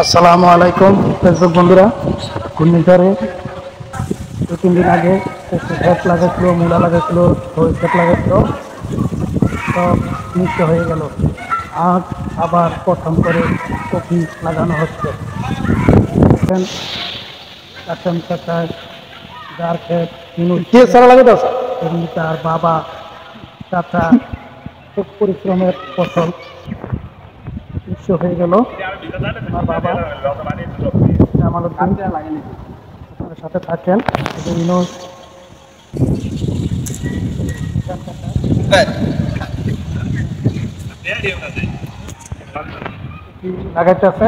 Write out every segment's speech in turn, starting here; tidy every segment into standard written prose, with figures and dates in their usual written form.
আসসালামু আলাইকুম ফেসবুক বন্ধুরা। ঘূর্ণিঝড়ে 2-3 দিন আগে ক্ষেত লাগাইছিল, মূলা লাগাইছিল, সরিষা ক্ষেত লাগাইছিল, সব নষ্ট হয়ে গেল। আজ আবার প্রথম করে কপি লাগানো হচ্ছে। দেখেন কাঁচা কাঁচায় যার ক্ষেত তার বাবা চাচা খুব পরিশ্রমের ফসল নষ্ট হয়ে গেল। আমার বাবা আপনার সাথে থাকেন লাগাইতেছে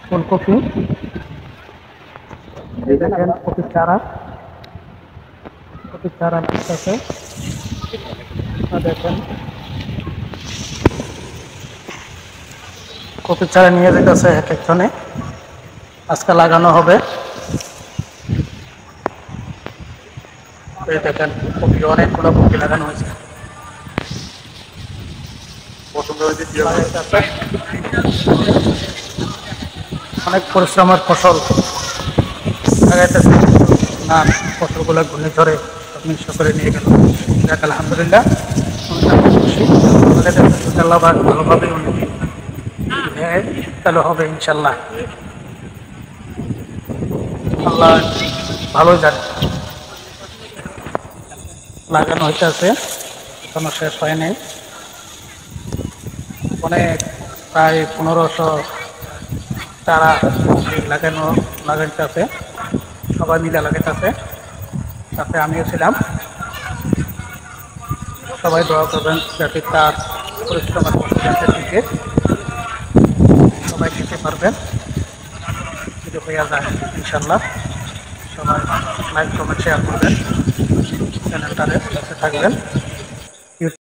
ফুলকপি। দেখেন কপির চারা লাগতেছে। দেখেন কপির চারা নিয়ে যেতেছে এক একজনে, আজকে লাগানো হবে। দেখেন কপি, অনেকগুলো কপি লাগানো হয়েছে। অনেক পরিশ্রমের ফসল লাগাইতেছে, না ফসলগুলো ঘূর্ণিঝড়ে নষ্ট করে নিয়ে গেল। যাক আলহামদুলিল্লাহ, ভালোভাবে উন্নতি চালু হবে ইনশাল্লাহ। আল্লাহ ভালো জানে। লাগানো হইতেছে, এখনো শেষ হয় নাই। অনেক প্রায় 1500 চারা লাগাইতেছে, সবাই মিলে লাগাইতেছে, তাতে আমিও ছিলাম। সবাই দোয়া করবেন যাতে তার পরিশ্রমের দিকে সবাই খেতে পারবেন, যদি হইয়া যায় ইনশাল্লাহ। সবাই লাইক কমেন্ট শেয়ার করবেন, চ্যানেলটারে সাথে থাকবেন।